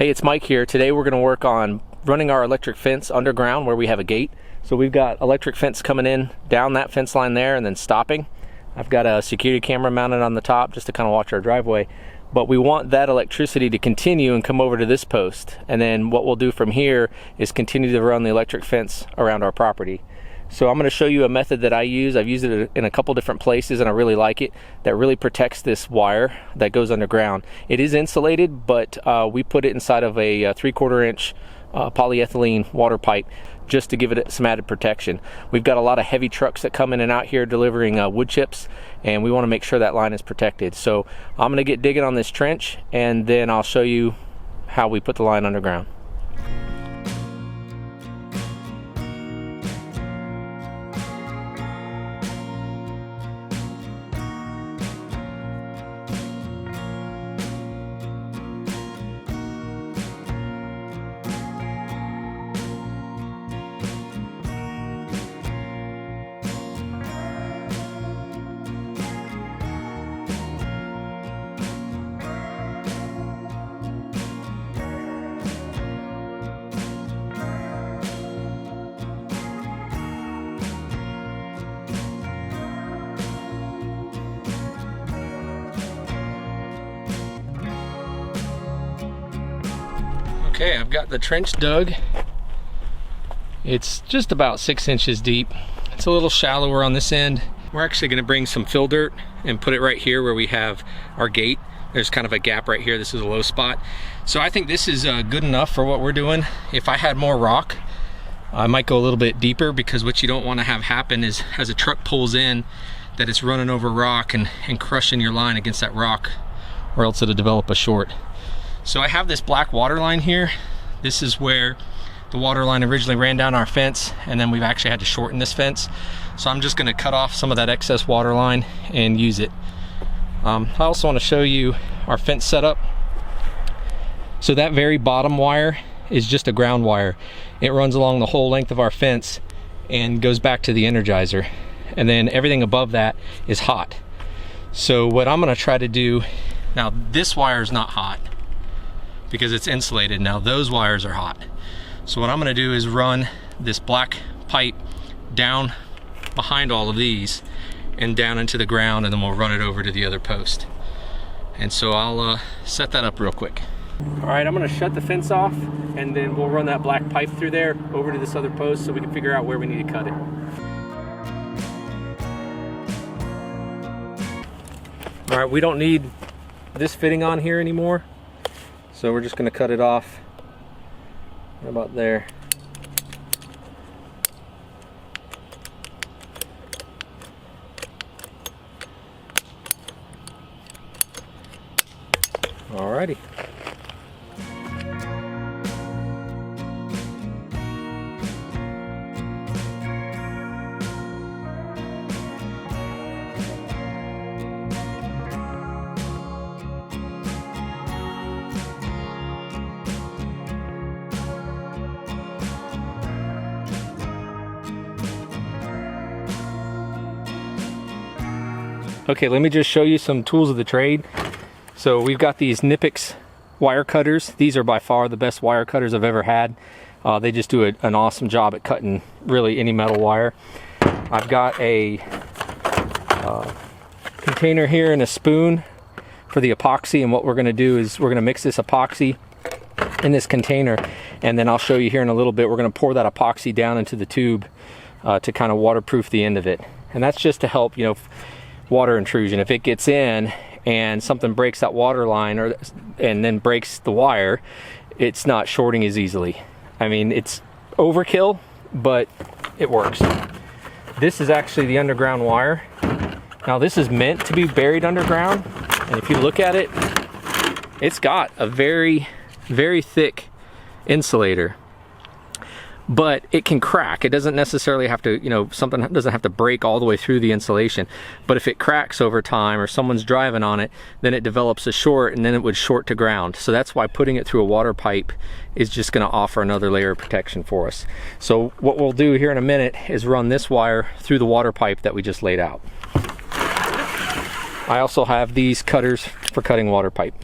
Hey, it's Mike here. Today we're going to work on running our electric fence underground where we have a gate. So we've got electric fence coming in down that fence line there and then stopping. I've got a security camera mounted on the top just to kind of watch our driveway. But we want that electricity to continue and come over to this post. And then what we'll do from here is continue to run the electric fence around our property. So I'm going to show you a method that I use. I've used it in a couple different places and I really like it. That really protects this wire that goes underground. It is insulated, but we put it inside of a 3/4 inch polyethylene water pipe just to give it some added protection. We've got a lot of heavy trucks that come in and out here delivering wood chips, and we want to make sure that line is protected. So I'm going to get digging on this trench and then I'll show you how we put the line underground. Okay, I've got the trench dug. It's just about 6 inches deep. It's a little shallower on this end. We're actually going to bring some fill dirt and put it right here where we have our gate. There's kind of a gap right here. This is a low spot. So I think this is good enough for what we're doing. If I had more rock, I might go a little bit deeper, because what you don't want to have happen is as a truck pulls in, that it's running over rock and crushing your line against that rock, or else it'll develop a short. So I have this black water line here. This is where the water line originally ran down our fence, and then we've actually had to shorten this fence. So I'm just gonna cut off some of that excess water line and use it. I also wanna show you our fence setup. So that very bottom wire is just a ground wire. It runs along the whole length of our fence and goes back to the Energizer. And then everything above that is hot. So what I'm gonna try to do, now this wire is not hot, because it's insulated. Now those wires are hot. So what I'm gonna do is run this black pipe down behind all of these and down into the ground, and then we'll run it over to the other post. And so I'll set that up real quick. All right, I'm gonna shut the fence off, and then we'll run that black pipe through there over to this other post so we can figure out where we need to cut it. All right, we don't need this fitting on here anymore. So we're just going to cut it off right about there. Alrighty. Okay, let me just show you some tools of the trade. So we've got these Nipix wire cutters. These are by far the best wire cutters I've ever had. They just do an awesome job at cutting really any metal wire. I've got a container here and a spoon for the epoxy, and what we're going to do is we're going to mix this epoxy in this container, and then I'll show you here in a little bit. We're going to pour that epoxy down into the tube to kind of waterproof the end of it, and that's just to help, you know, water intrusion. If it gets in and something breaks that water line and then breaks the wire, it's not shorting as easily. I mean, it's overkill, but it works. This is actually the underground wire. Now this is meant to be buried underground, and if you look at it, it's got a very, very thick insulator. But it can crack. It doesn't necessarily have to, you know, something doesn't have to break all the way through the insulation. But if it cracks over time or someone's driving on it, then it develops a short, and then it would short to ground. So that's why putting it through a water pipe is just going to offer another layer of protection for us. So what we'll do here in a minute is run this wire through the water pipe that we just laid out. I also have these cutters for cutting water pipe.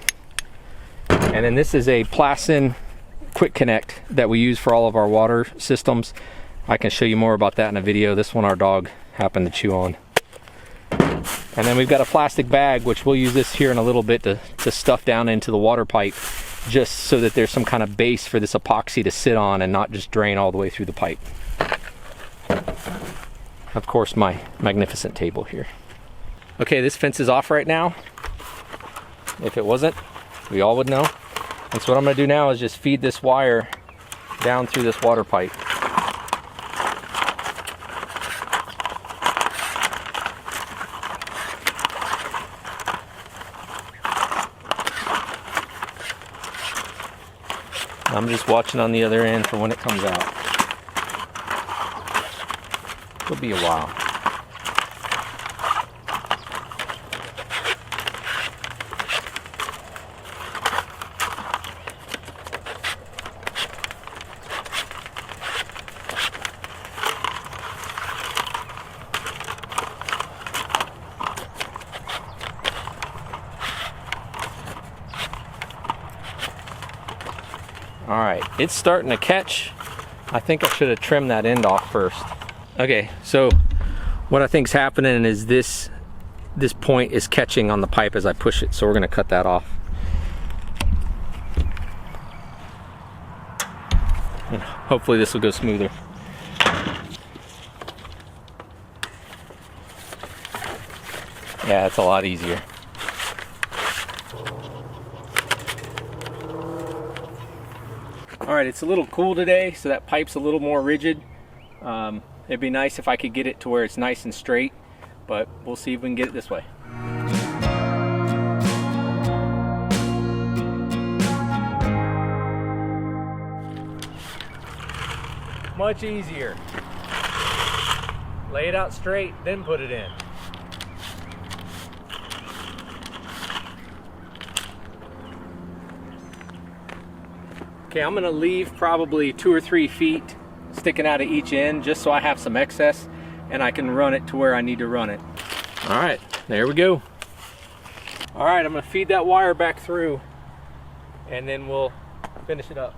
And then this is a Plasson quick connect that we use for all of our water systems. I can show you more about that in a video. This one our dog happened to chew on. And then we've got a plastic bag, which we'll use this here in a little bit to stuff down into the water pipe, just so that there's some kind of base for this epoxy to sit on and not just drain all the way through the pipe. Of course, my magnificent table here. Okay, this fence is off right now. If it wasn't, we all would know. And so what I'm gonna do now is just feed this wire down through this water pipe. I'm just watching on the other end for when it comes out. It'll be a while. All right, it's starting to catch. I think I should have trimmed that end off first. Okay, so what I think's happening is this point is catching on the pipe as I push it, so we're gonna cut that off. And hopefully this will go smoother. Yeah, it's a lot easier. All right, it's a little cool today, so that pipe's a little more rigid. It'd be nice if I could get it to where it's nice and straight, but we'll see if we can get it this way. Much easier. Lay it out straight, then put it in. Okay, I'm gonna leave probably 2 or 3 feet sticking out of each end just so I have some excess and I can run it to where I need to run it. All right, there we go. All right, I'm gonna feed that wire back through and then we'll finish it up.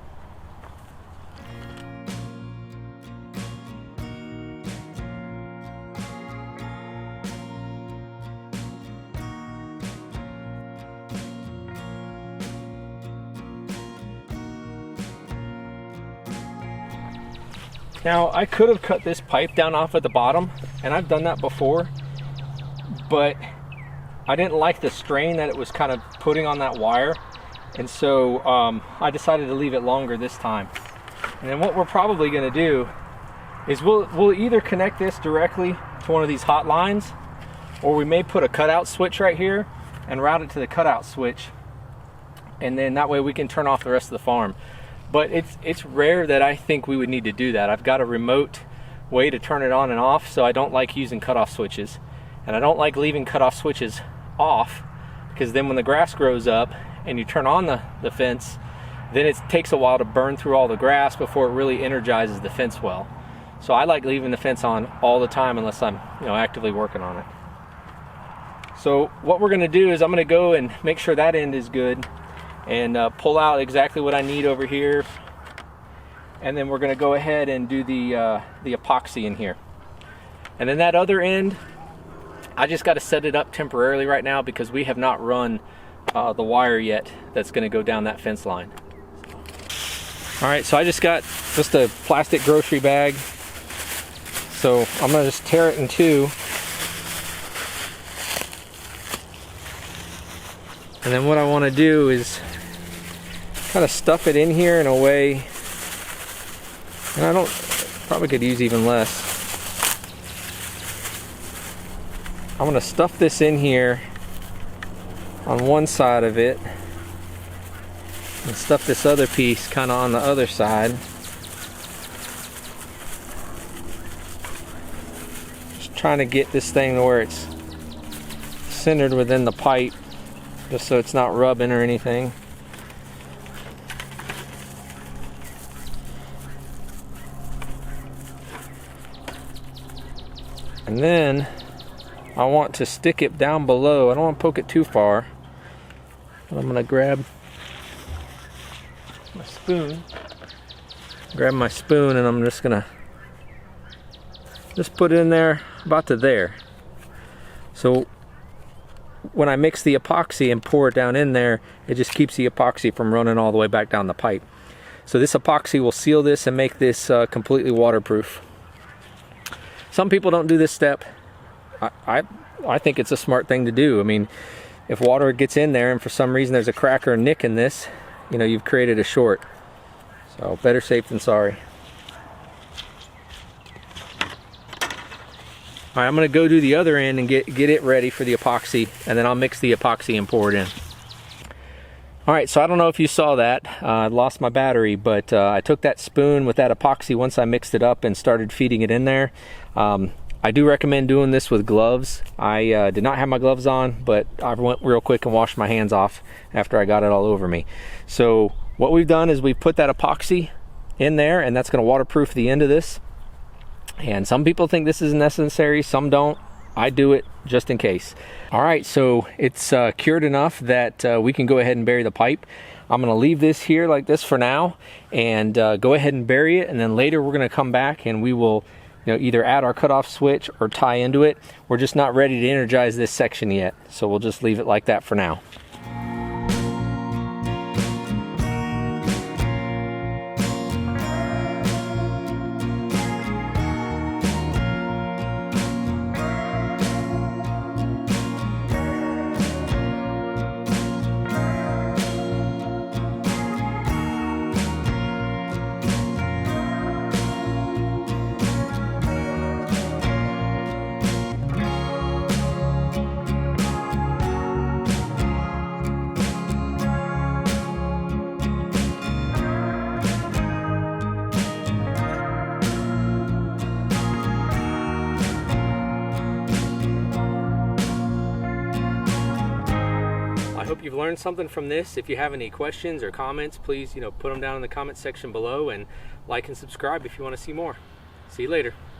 Now, I could have cut this pipe down off at the bottom, and I've done that before, but I didn't like the strain that it was kind of putting on that wire, and so I decided to leave it longer this time. And then what we're probably gonna do is we'll either connect this directly to one of these hot lines, or we may put a cutout switch right here and route it to the cutout switch, and then that way we can turn off the rest of the farm. But it's rare that I think we would need to do that. I've got a remote way to turn it on and off, so I don't like using cutoff switches. And I don't like leaving cutoff switches off, because then when the grass grows up and you turn on the fence, then it takes a while to burn through all the grass before it really energizes the fence well. So I like leaving the fence on all the time unless I'm actively working on it. So what we're gonna do is I'm gonna go and make sure that end is good, and pull out exactly what I need over here, and then we're going to go ahead and do the epoxy in here. And then that other end, I just got to set it up temporarily right now because we have not run the wire yet that's going to go down that fence line. All right, so I just got a plastic grocery bag, so I'm going to just tear it in two. And then what I want to do is kind of stuff it in here in a way, and probably could use even less. I'm going to stuff this in here on one side of it and stuff this other piece kind of on the other side. Just trying to get this thing to where it's centered within the pipe, just so it's not rubbing or anything. And then I want to stick it down below. I don't want to poke it too far, but I'm going to grab spoon. Grab my spoon and I'm just gonna put it in there about to there. So when I mix the epoxy and pour it down in there, it just keeps the epoxy from running all the way back down the pipe. So this epoxy will seal this and make this completely waterproof. Some people don't do this step. I think it's a smart thing to do. I mean, if water gets in there and for some reason there's a crack or a nick in this, you know, you've created a short. So better safe than sorry. All right, I'm gonna go do the other end and get it ready for the epoxy, and then I'll mix the epoxy and pour it in. All right, so I don't know if you saw that. I lost my battery, but I took that spoon with that epoxy once I mixed it up and started feeding it in there. I do recommend doing this with gloves. I did not have my gloves on, but I went real quick and washed my hands off after I got it all over me. So what we've done is we've put that epoxy in there, and that's gonna waterproof the end of this. And some people think this is necessary, some don't. I do it just in case. All right, so it's cured enough that we can go ahead and bury the pipe. I'm gonna leave this here like this for now and go ahead and bury it, and then later we're gonna come back and we will, you know, either add our cutoff switch or tie into it. We're just not ready to energize this section yet, so we'll just leave it like that for now. I hope you've learned something from this. If you have any questions or comments, please, put them down in the comment section below, and like and subscribe if you want to see more. See you later.